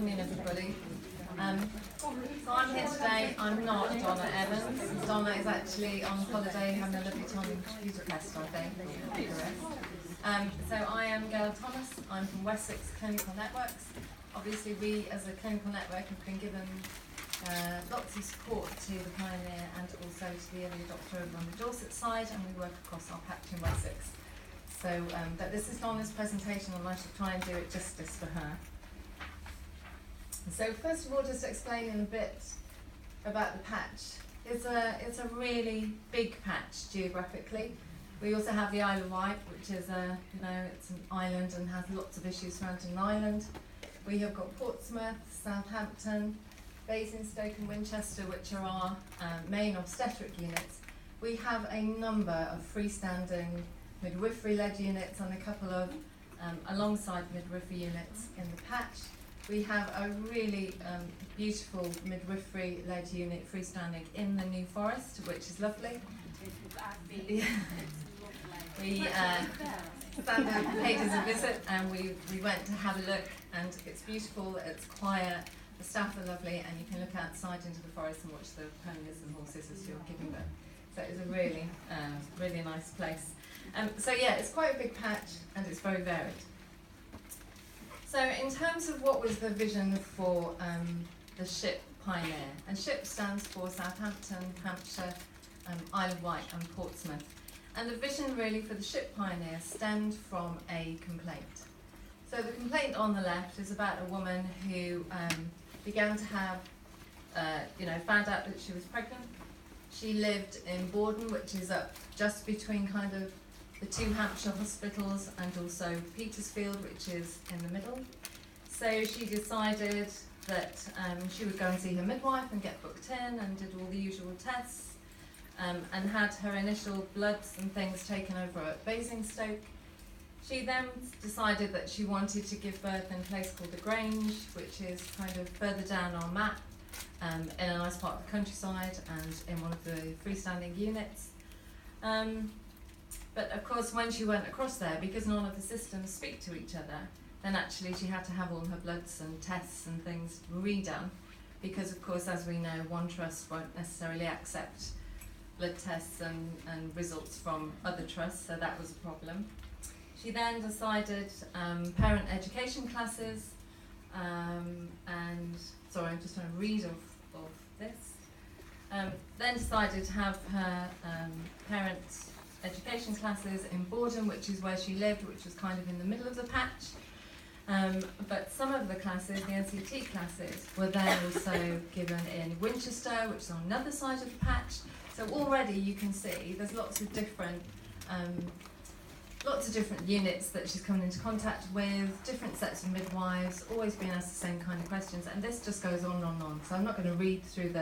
Morning, everybody. So I'm here today. I'm not Donna Evans. Donna is actually on holiday having a lovely time in Budapest, I think. So I am Gail Thomas. I'm from Wessex Clinical Networks. Obviously, we as a clinical network have been given lots of support to the Pioneer and also to the early adopter over on the Dorset side, and we work across our patch in Wessex. So but this is Donna's presentation, and I shall try and do it justice for her. So first of all, just explaining a bit about the patch. It's a really big patch geographically. We also have the Isle of Wight, which is it's an island and has lots of issues surrounding an island. We have got Portsmouth, Southampton, Basingstoke and Winchester, which are our main obstetric units. We have a number of freestanding midwifery-led units and a couple of alongside midwifery units in the patch. We have a really beautiful midwifery-led unit freestanding in the New Forest, which is lovely. Yeah. We paid us a visit and we went to have a look, and it's beautiful, it's quiet, the staff are lovely, and you can look outside into the forest and watch the ponies and horses as you're giving birth. So it's a really, really nice place. So yeah, it's quite a big patch and it's very varied. So in terms of what was the vision for the SHIP Pioneer, and SHIP stands for Southampton, Hampshire, Isle of Wight and Portsmouth. And the vision really for the SHIP Pioneer stemmed from a complaint. So the complaint on the left is about a woman who began to have, found out that she was pregnant. She lived in Borden, which is up just between kind of the two Hampshire hospitals, and also Petersfield, which is in the middle. So she decided that she would go and see her midwife and get booked in and did all the usual tests, and had her initial bloods and things taken over at Basingstoke. She then decided that she wanted to give birth in a place called the Grange, which is kind of further down our map, in a nice part of the countryside and in one of the freestanding units. But of course, when she went across there, because none of the systems speak to each other, then actually she had to have all her bloods and tests and things redone, because of course, as we know, one trust won't necessarily accept blood tests and results from other trusts, so that was a problem. She then decided parent education classes, and sorry, I'm just trying to read off this. Then decided to have her parent education classes in Borden, which is where she lived, which was kind of in the middle of the patch. But some of the classes, the NCT classes, were then also given in Winchester, which is on another side of the patch. So already you can see there's lots of different units that she's coming into contact with, different sets of midwives, always being asked the same kind of questions, and this just goes on and on and on. So I'm not going to read through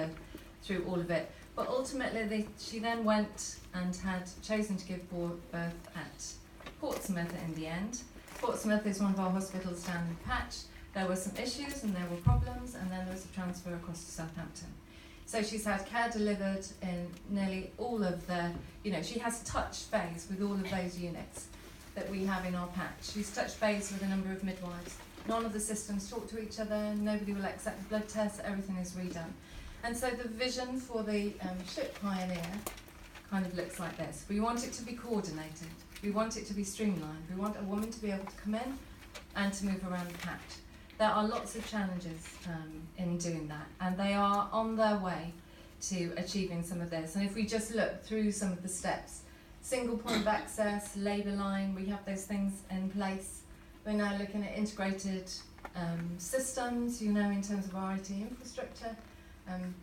all of it. But ultimately, she then went and had chosen to give birth at Portsmouth in the end. Portsmouth is one of our hospitals down in the patch. There were some issues and there were problems, and then there was a transfer across to Southampton. So she's had care delivered in nearly all of the, she has touched base with all of those units that we have in our patch. She's touched base with a number of midwives. None of the systems talk to each other, nobody will accept the blood tests, everything is redone. And so the vision for the SHIP Pioneer kind of looks like this. We want it to be coordinated. We want it to be streamlined. We want a woman to be able to come in and to move around the patch. There are lots of challenges in doing that, and they are on their way to achieving some of this. And if we just look through some of the steps, single point of access, labour line, we have those things in place. We're now looking at integrated systems, in terms of our IT infrastructure.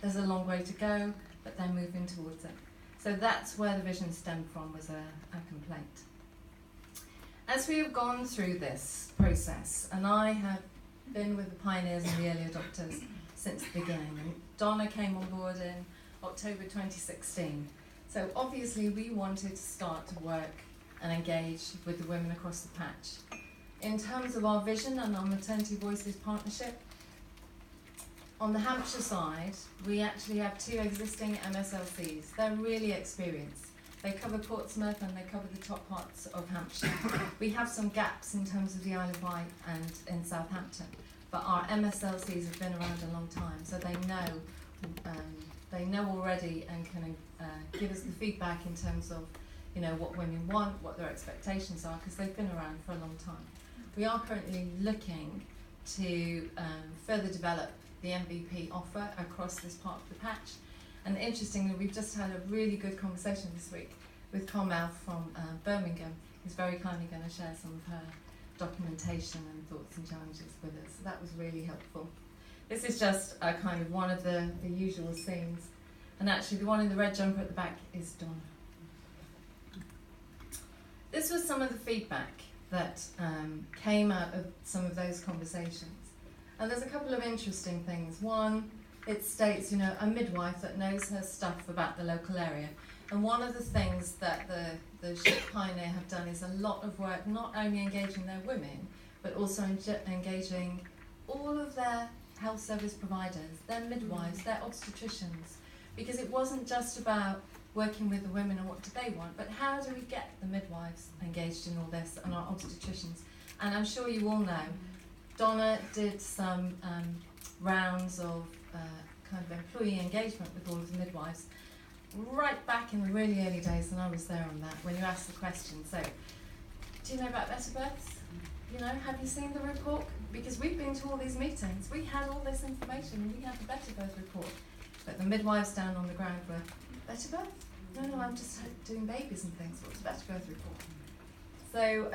There's a long way to go, but they're moving towards it. So that's where the vision stemmed from, was a complaint. As we have gone through this process, and I have been with the pioneers and the early adopters since the beginning, and Donna came on board in October 2016. So obviously we wanted to start to work and engage with the women across the patch. In terms of our vision and our Maternity Voices partnership, on the Hampshire side, we actually have 2 existing MSLCs. They're really experienced. They cover Portsmouth and they cover the top parts of Hampshire. We have some gaps in terms of the Isle of Wight and in Southampton, but our MSLCs have been around a long time, so they know already and can give us the feedback in terms of, you know, what women want, what their expectations are, because they've been around for a long time. We are currently looking to further develop the MVP offer across this part of the patch. And interestingly, we've just had a really good conversation this week with Carmel from Birmingham, who's very kindly going to share some of her documentation and thoughts and challenges with us. So that was really helpful. This is just a kind of one of the usual scenes. And actually the one in the red jumper at the back is Donna. This was some of the feedback that came out of some of those conversations. And there's a couple of interesting things. One, it states, you know, a midwife that knows her stuff about the local area. And one of the things that the Ship Pioneer have done is a lot of work, not only engaging their women, but also engaging all of their health service providers, their midwives, their obstetricians, because it wasn't just about working with the women and what do they want, but how do we get the midwives engaged in all this and our obstetricians. And I'm sure you all know, Donna did some rounds of kind of employee engagement with all of the midwives right back in the really early days, and I was there on that, when you asked the question, so, do you know about better births? You know, have you seen the report? Because we've been to all these meetings, we had all this information, and we had the better birth report, but the midwives down on the ground were, better birth? No, I'm just doing babies and things, what's the better birth report? So,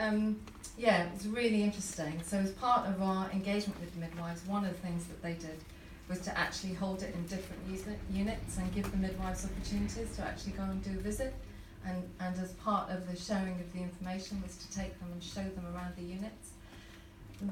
yeah, it was really interesting. So as part of our engagement with the midwives, one of the things that they did was to actually hold it in different units and give the midwives opportunities to actually go and do a visit. And as part of the sharing of the information was to take them and show them around the units.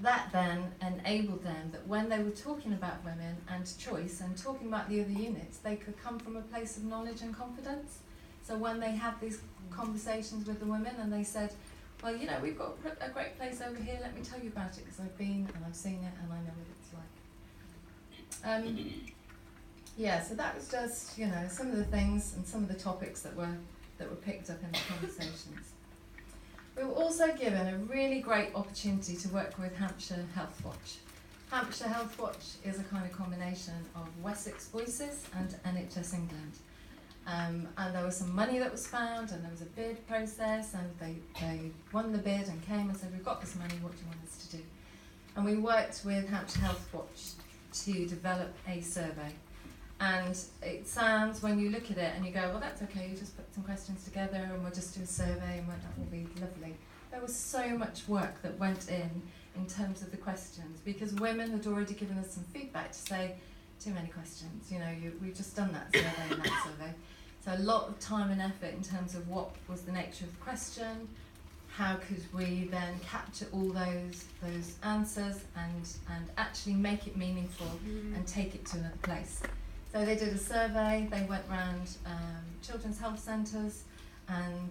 That then enabled them that when they were talking about women and choice and talking about the other units, they could come from a place of knowledge and confidence. So when they had these conversations with the women and they said, well, you know, we've got a great place over here, let me tell you about it, because I've been and I've seen it and I know what it's like. Yeah, so that was just, you know, some of the things and some of the topics that were picked up in the conversations. We were also given a really great opportunity to work with Hampshire Health Watch. Hampshire Health Watch is a kind of combination of Wessex Voices and NHS England. And there was some money that was found, and there was a bid process, and they won the bid and came and said, we've got this money, what do you want us to do? And we worked with Hampshire Health Watch to develop a survey. And it sounds, when you look at it and you go, well, that's okay, you just put some questions together and we'll just do a survey and that will be lovely. There was so much work that went in terms of the questions, because women had already given us some feedback to say, too many questions, you know, we've just done that survey and that survey. So a lot of time and effort in terms of what was the nature of the question, how could we then capture all those answers and actually make it meaningful and take it to another place. So they did a survey, they went round children's health centres, and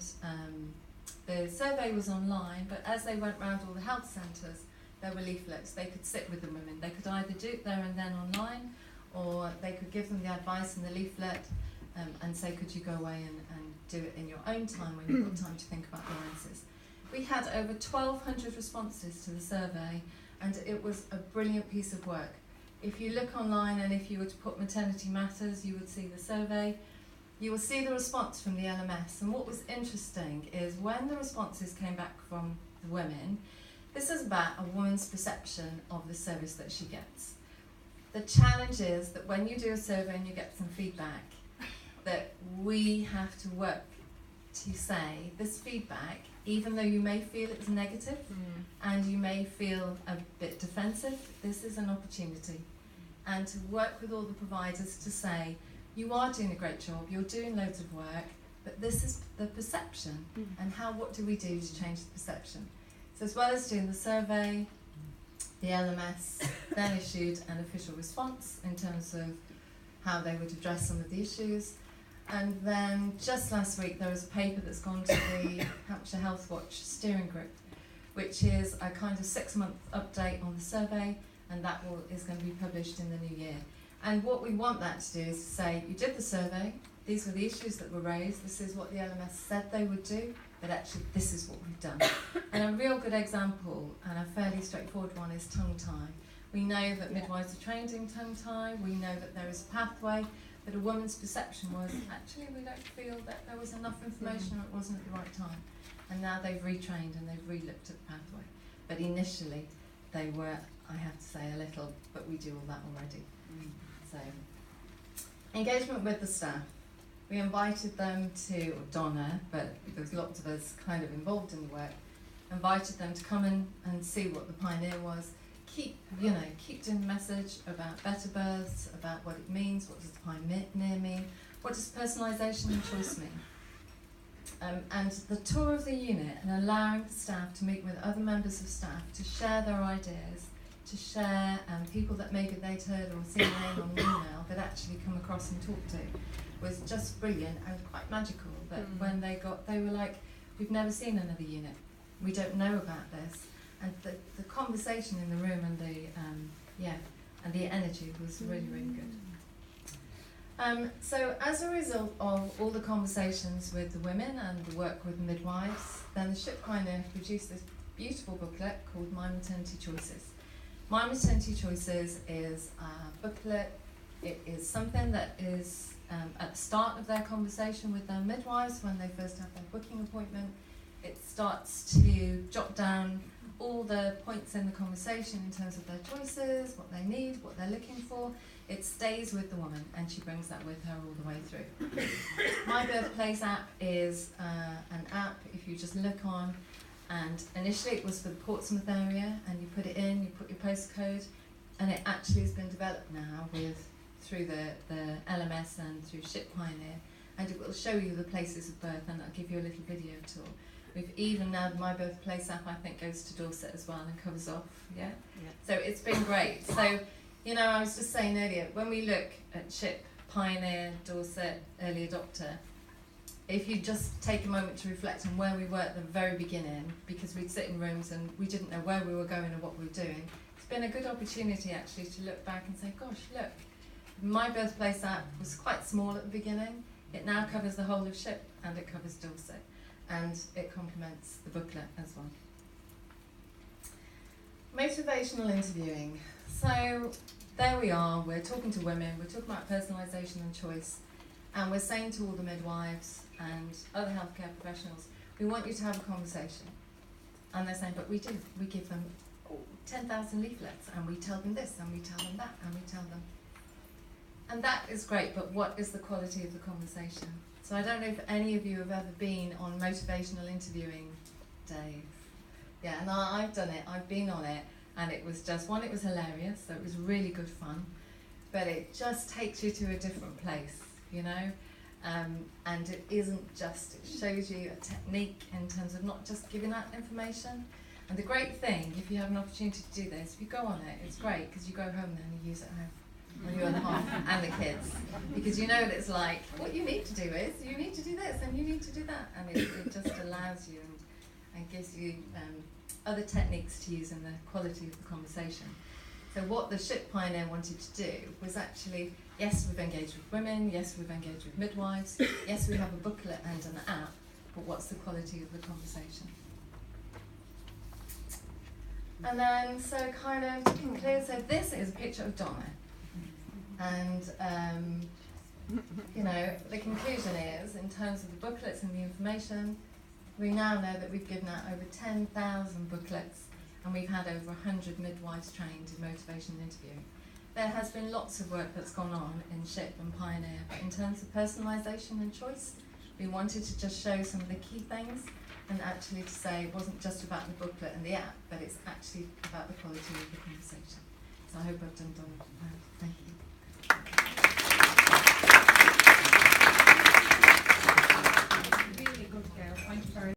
the survey was online, but as they went round all the health centres, there were leaflets. They could sit with the women. They could either do it there and then online, or they could give them the advice in the leaflet and say, could you go away and do it in your own time when you've got time to think about your answers. We had over 1,200 responses to the survey, and it was a brilliant piece of work. If you look online and if you were to put maternity matters, you would see the survey. You will see the response from the LMS. And what was interesting is when the responses came back from the women, this is about a woman's perception of the service that she gets. The challenge is that when you do a survey and you get some feedback, that we have to work to say this feedback, even though you may feel it's negative and you may feel a bit defensive, this is an opportunity. And to work with all the providers to say, you are doing a great job, you're doing loads of work, but this is the perception, and what do we do to change the perception? So as well as doing the survey, the LMS then issued an official response in terms of how they would address some of the issues. And then just last week there was a paper that's gone to the Hampshire Health Watch steering group, which is a kind of 6-month update on the survey, and that is going to be published in the new year. And what we want that to do is to say, you did the survey, these were the issues that were raised, this is what the LMS said they would do, but actually this is what we've done. And a real good example, and a fairly straightforward one, is tongue tie, We know that midwives are trained in tongue tie, we know that there is a pathway, but a woman's perception was, actually we don't feel that there was enough information or it wasn't at the right time. And now they've retrained and they've re-looked at the pathway. But initially they were, I have to say, a little, but we do all that already. So, engagement with the staff. We invited them to, or Donna, but there was lots of us kind of involved in the work, invited them to come in and see what the Pioneer was. Keep doing the message about better births, about what it means, what does the Pioneer mean, what does personalisation and choice mean. And the tour of the unit and allowing the staff to meet with other members of staff to share their ideas, to share people that maybe they'd heard or seen their name on an email but actually come across and talk to, was just brilliant and quite magical. That when they were like, we've never seen another unit, we don't know about this, and the conversation in the room and the energy was really, really good. So as a result of all the conversations with the women and the work with midwives, then the Ship Pioneer produced this beautiful booklet called My Maternity Choices. My Maternity Choices is a booklet. It is something that is at the start of their conversation with their midwives when they first have their booking appointment. It starts to jot down all the points in the conversation in terms of their choices, what they need, what they're looking for. It stays with the woman and she brings that with her all the way through. My Birthplace app is an app if you just look on, and initially it was for the Portsmouth area, and you put it in, you put your postcode, and it actually has been developed now through the LMS and through Ship Pioneer, and it will show you the places of birth, and I'll give you a little video tour. We've even now, My Birthplace app I think goes to Dorset as well and covers off, yeah? So it's been great. So, you know, I was just saying earlier, when we look at Ship, Pioneer, Dorset, Early Adopter, if you just take a moment to reflect on where we were at the very beginning, because we'd sit in rooms and we didn't know where we were going or what we were doing, it's been a good opportunity actually to look back and say, gosh, look, My Birthplace app was quite small at the beginning. It now covers the whole of Ship and it covers Dorset, and it complements the booklet as well. Motivational interviewing. So there we are, we're talking to women, we're talking about personalisation and choice, and we're saying to all the midwives and other healthcare professionals, we want you to have a conversation. And they're saying, but we do, we give them 10,000 leaflets, and we tell them this, and we tell them that, and we tell them. And that is great, but what is the quality of the conversation? So I don't know if any of you have ever been on motivational interviewing, Dave. Yeah, and I've done it, I've been on it, and it was just, one, it was hilarious, so it was really good fun, but it just takes you to a different place, you know? And it isn't just, it shows you a technique in terms of not just giving out information. And the great thing, if you have an opportunity to do this, if you go on it, it's great, because you go home then and you use it at home. And you and the half and the kids, because you know what it's like. What you need to do is you need to do this and you need to do that, and it just allows you and gives you other techniques to use in the quality of the conversation. So what the Ship Pioneer wanted to do was actually, yes, we've engaged with women, yes, we've engaged with midwives, yes, we have a booklet and an app, but what's the quality of the conversation? And then, so kind of to conclude, so this is a picture of Donna. And, you know, the conclusion is, in terms of the booklets and the information, we now know that we've given out over 10,000 booklets, and we've had over 100 midwives trained in motivation and interviewing. There has been lots of work that's gone on in Ship and Pioneer, but in terms of personalisation and choice, we wanted to just show some of the key things, and actually to say it wasn't just about the booklet and the app, but it's actually about the quality of the conversation. So I hope I've done that. Thank you.